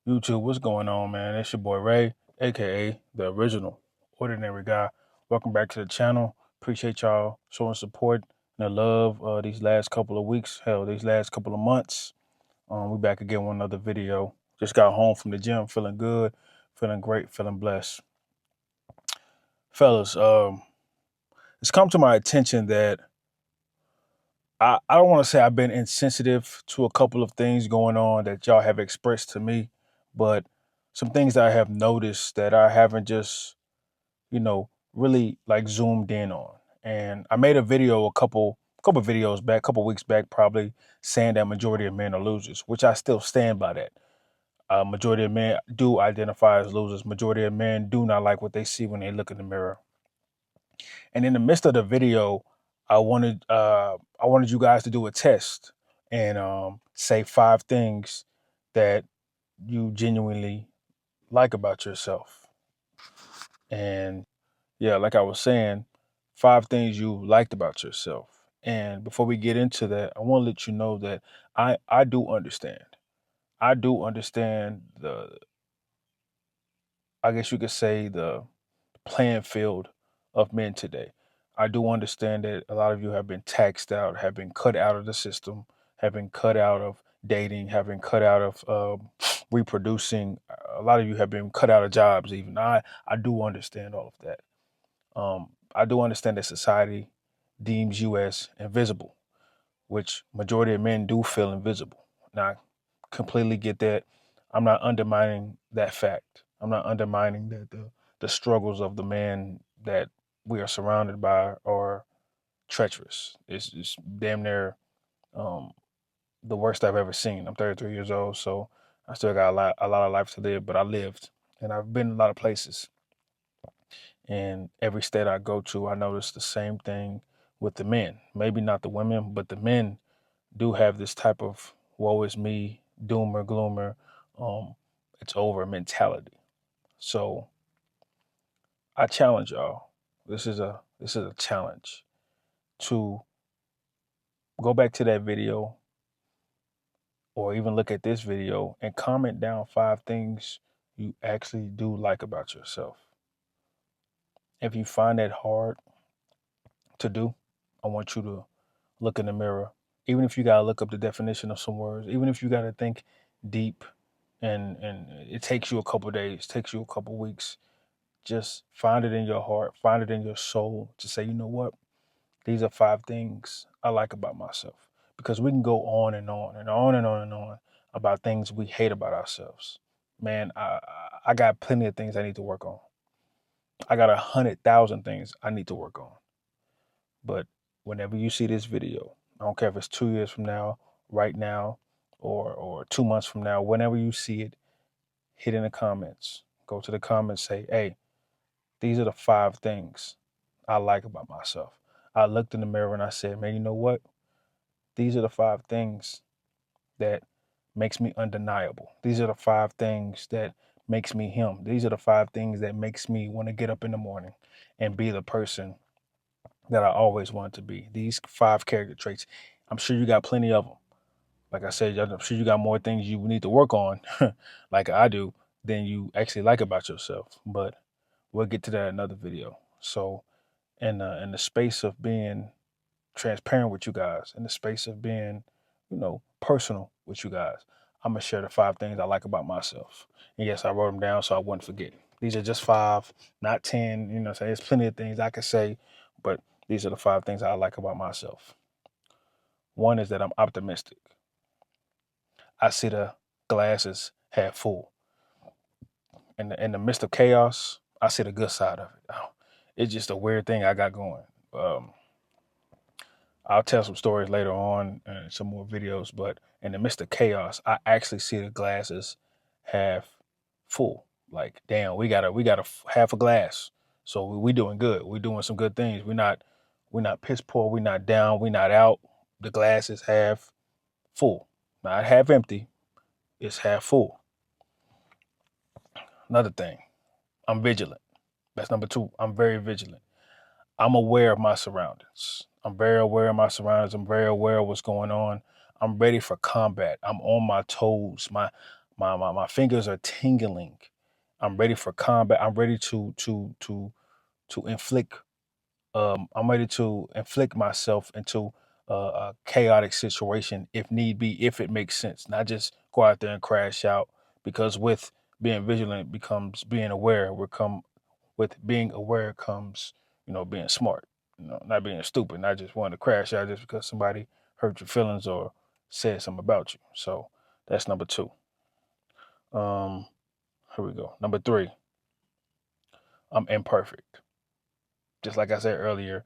YouTube, what's going on, man? It's your boy Ray, aka the original ordinary guy. Welcome back to the channel. Appreciate y'all showing support and the love these last couple of weeks, hell, these last couple of months. We back again with another video. Just got home from the gym, feeling good, feeling great, feeling blessed. Fellas, it's come to my attention that I don't want to say I've been insensitive to a couple of things going on that y'all have expressed to me, but some things that I have noticed that I haven't just, really like zoomed in on. And I made a video a couple videos back, couple weeks back probably, saying that majority of men are losers, which I still stand by that. Majority of men do identify as losers. Majority of men do not like what they see when they look in the mirror. And in the midst of the video, I wanted you guys to do a test and say 5 things that you genuinely like about yourself. And yeah, like I was saying, 5 things you liked about yourself. And before we get into that, I want to let you know that I do understand. I do understand the, I guess you could say, the playing field of men today. I do understand that a lot of you have been taxed out, have been cut out of the system, have been cut out of dating, have been cut out of reproducing. A lot of you have been cut out of jobs. Even I do understand all of that. I do understand that society deems you as invisible, which majority of men do feel invisible. Now, I completely get that. I'm not undermining that fact. I'm not undermining that the struggles of the man that we are surrounded by are treacherous. It's damn near um, the worst I've ever seen. I'm 33 years old, so I still got a lot of life to live, but I lived and I've been a lot of places. And every state I go to, I notice the same thing with the men. Maybe not the women, but the men do have this type of woe is me, doomer, gloomer, um, it's over mentality. So I challenge y'all. This is a challenge to go back to that video or even look at this video and comment down 5 things you actually do like about yourself. If you find that hard to do, I want you to look in the mirror. Even if you gotta look up the definition of some words, even if you gotta think deep and it takes you a couple days, takes you a couple weeks, just find it in your heart, find it in your soul to say, you know what? These are 5 things I like about myself. Because we can go on and on and on and on and on about things we hate about ourselves. Man, I got plenty of things I need to work on. I got 100,000 things I need to work on. But whenever you see this video, I don't care if it's 2 years from now, right now, or 2 months from now, whenever you see it, hit in the comments. Go to the comments, say, hey, these are the 5 things I like about myself. I looked in the mirror and I said, man, you know what? These are the 5 things that makes me undeniable. These are the 5 things that makes me him. These are the 5 things that makes me want to get up in the morning and be the person that I always wanted to be. These 5 character traits. I'm sure you got plenty of them. Like I said, I'm sure you got more things you need to work on, like I do, than you actually like about yourself. But we'll get to that in another video. So, in the space of being transparent with you guys, in the space of being, personal with you guys, I'm gonna share the 5 things I like about myself. And yes, I wrote them down so I wouldn't forget. These are just 5, not 10. So there's plenty of things I could say, but these are the 5 things I like about myself. One is that I'm optimistic. I see the glasses half full. In the midst of chaos, I see the good side of it. It's just a weird thing I got going. Um, I'll tell some stories later on and some more videos, but in the midst of chaos, I actually see the glasses half full. Like, damn, we got a half a glass, so we doing good. We doing some good things. We're not piss poor. We're not down. We're not out. The glass is half full, not half empty. It's half full. Another thing, I'm vigilant. That's number 2. I'm very vigilant. I'm aware of my surroundings. I'm very aware of my surroundings. I'm very aware of what's going on. I'm ready for combat. I'm on my toes. My fingers are tingling. I'm ready for combat. I'm ready to inflict. I'm ready to inflict myself into a chaotic situation if need be, if it makes sense. Not just go out there and crash out. Because with being vigilant becomes being aware. With being aware comes, being smart. Not being stupid. Not just wanting to crash out just because somebody hurt your feelings or said something about you. So that's number two. Um, Here we go. Number three, I'm imperfect. Just like I said earlier,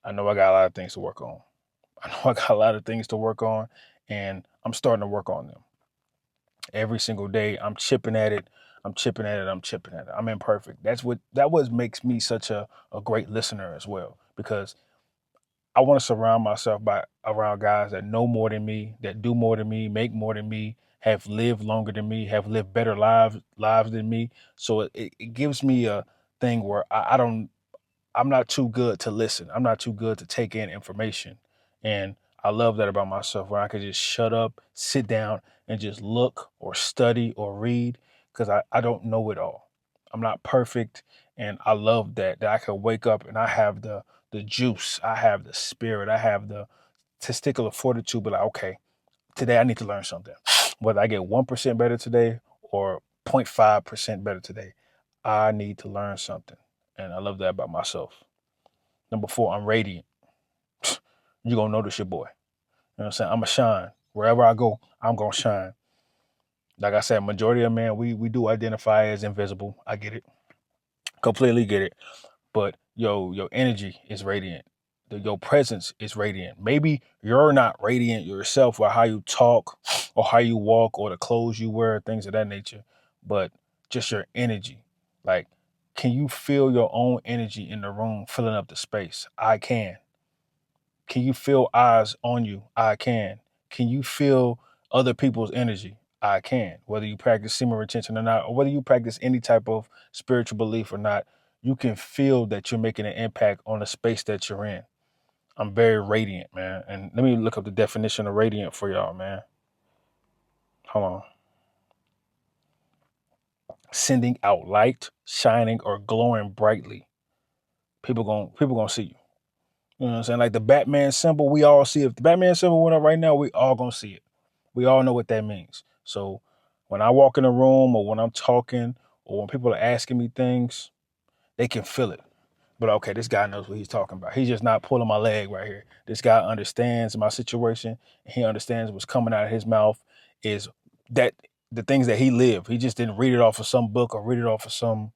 I know I got a lot of things to work on. I know I got a lot of things to work on, and I'm starting to work on them. Every single day, I'm chipping at it. I'm chipping at it. I'm chipping at it. I'm imperfect. That was makes me such a great listener as well, because I want to surround myself by around guys that know more than me, that do more than me, make more than me, have lived longer than me, have lived better lives than me. So it gives me a thing where I'm not too good to listen. I'm not too good to take in information. And I love that about myself, where I could just shut up, sit down, and just look or study or read, because I don't know it all. I'm not perfect. And I love that I could wake up and I have the juice, I have the spirit, I have the testicular fortitude, but like, okay, today I need to learn something. Whether I get 1% better today or 0.5% better today, I need to learn something. And I love that about myself. Number four, I'm radiant. You're gonna notice your boy. You know what I'm saying? I'm a shine. Wherever I go, I'm gonna shine. Like I said, majority of men, we do identify as invisible. I get it. Completely get it. But your energy is radiant. Your presence is radiant. Maybe you're not radiant yourself, or how you talk or how you walk or the clothes you wear, things of that nature, but just your energy. Like, can you feel your own energy in the room filling up the space? I can. Can you feel eyes on you? I can. Can you feel other people's energy? I can. Whether you practice semen retention or not, or whether you practice any type of spiritual belief or not, you can feel that you're making an impact on the space that you're in. I'm very radiant, man. And let me look up the definition of radiant for y'all, man. Hold on. Sending out light, shining, or glowing brightly. People gonna see you. You know what I'm saying? Like the Batman symbol, we all see it. If the Batman symbol went up right now, we all gonna see it. We all know what that means. So when I walk in a room, or when I'm talking, or when people are asking me things, they can feel it. But okay, this guy knows what he's talking about. He's just not pulling my leg right here. This guy understands my situation, and he understands what's coming out of his mouth is that the things that he lived. He just didn't read it off of some book or read it off of some,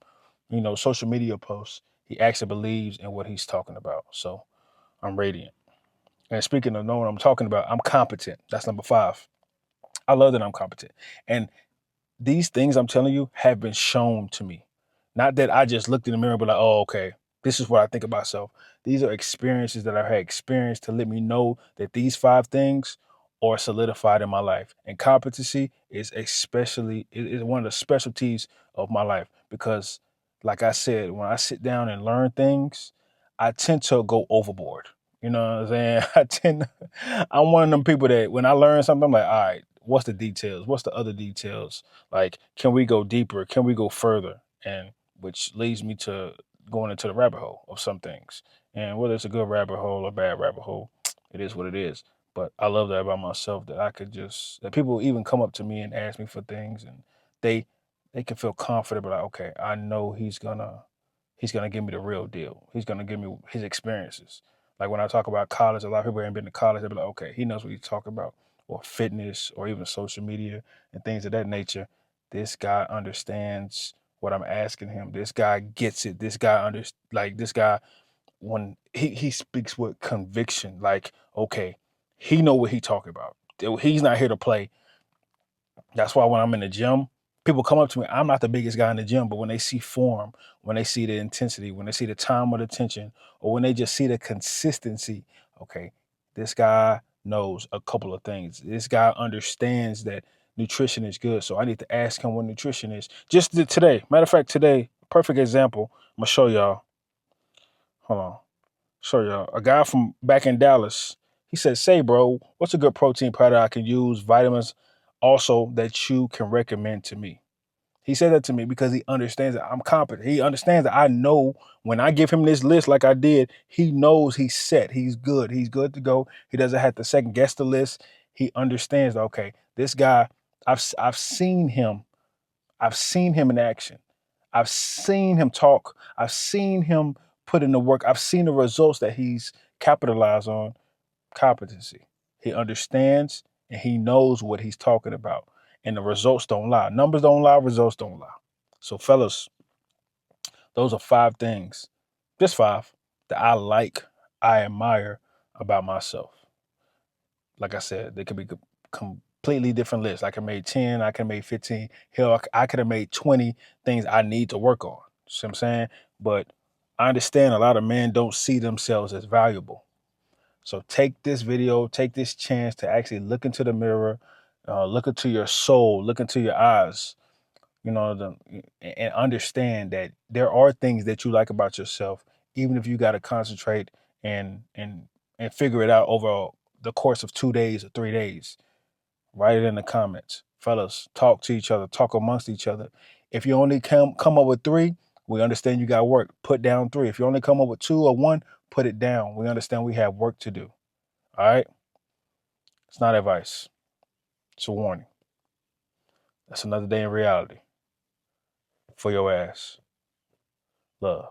social media post. He actually believes in what he's talking about. So I'm radiant. And speaking of knowing what I'm talking about, I'm competent. That's number five. I love that I'm competent. And these things I'm telling you have been shown to me. Not that I just looked in the mirror and be like, oh, okay, this is what I think about myself. These are experiences that I had experienced to let me know that these five things are solidified in my life. And competency is is one of the specialties of my life, because, like I said, when I sit down and learn things, I tend to go overboard. You know what I'm saying? I'm one of them people that when I learn something, I'm like, all right, what's the details? What's the other details? Like, can we go deeper? Can we go further? And which leads me to going into the rabbit hole of some things. And whether it's a good rabbit hole or bad rabbit hole, it is what it is. But I love that about myself, that I could just that people even come up to me and ask me for things, and they they can feel confident, but like, okay, I know he's gonna give me the real deal. He's gonna give me his experiences. Like when I talk about college, a lot of people ain't been to college. They'll be like, okay, he knows what he's talking about, or fitness, or even social media and things of that nature. This guy understands what I'm asking him. This guy gets it. This guy, when he speaks with conviction, like, okay, he know what he talking about. He's not here to play. That's why when I'm in the gym, people come up to me. I'm not the biggest guy in the gym, but when they see form, when they see the intensity, when they see the time of attention, or when they just see the consistency, okay, this guy knows a couple of things. This guy understands that nutrition is good. So I need to ask him what nutrition is. Today, matter of fact, today, perfect example. I'm gonna show y'all. Hold on. Show y'all. A guy from back in Dallas. He said, "Say, bro, what's a good protein powder I can use? Vitamins also that you can recommend to me. He said that to me because he understands that I'm competent. He understands that I know when I give him this list like I did, he knows he's set. He's good. He's good to go. He doesn't have to second guess the list. He understands, okay, this guy, I've seen him. I've seen him in action. I've seen him talk. I've seen him put in the work. I've seen the results that he's capitalized on. Competency. He understands and he knows what he's talking about. And the results don't lie. Numbers don't lie, results don't lie. So, fellas, those are 5 things, just 5, that I admire about myself. Like I said, they could be completely different lists. I could have made 10, I could have made 15. Hell, I could have made 20 things I need to work on. See what I'm saying? But I understand a lot of men don't see themselves as valuable. So take this video, take this chance to actually look into the mirror, look into your soul, look into your eyes, and understand that there are things that you like about yourself, even if you got to concentrate and figure it out over the course of 2 days or 3 days. Write it in the comments. Fellas, talk to each other, talk amongst each other. If you only come up with 3, we understand you got work. Put down 3. If you only come up with 2 or 1, put it down. We understand we have work to do. All right? It's not advice. It's a warning. That's another day in reality for your ass. Love.